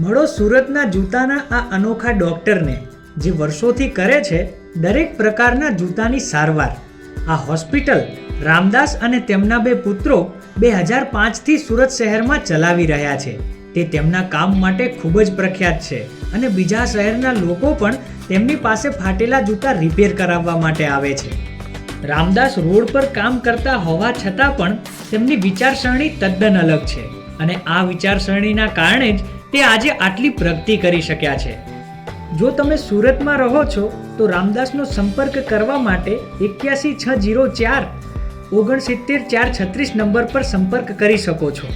મળો સુરતના જૂતાના આ અનોખા ડૉક્ટરને, જે વર્ષોથી કરે છે દરેક પ્રકારના જૂતાની સારવાર. આ હોસ્પિટલ રામદાસ અને તેમના બે પુત્રો 2005થી સુરત શહેરમાં ચલાવી રહ્યા છે. તે તેમના કામ માટે ખૂબ જ પ્રખ્યાત છે અને બીજા શહેરના લોકો પણ તેમની પાસે ફાટેલા જૂતા રિપેર કરાવવા માટે આવે છે. રામદાસ રોડ પર કામ કરતા હોવા છતાં પણ તેમની વિચારસરણી તદ્દન અલગ છે અને આ વિચારસરણીના કારણે જ તે આજે આટલી પ્રગતિ કરી શક્યા છે. જો તમે સુરતમાં રહો છો તો રામદાસનો સંપર્ક કરવા માટે 81 604 69 436 નંબર પર સંપર્ક કરી શકો છો.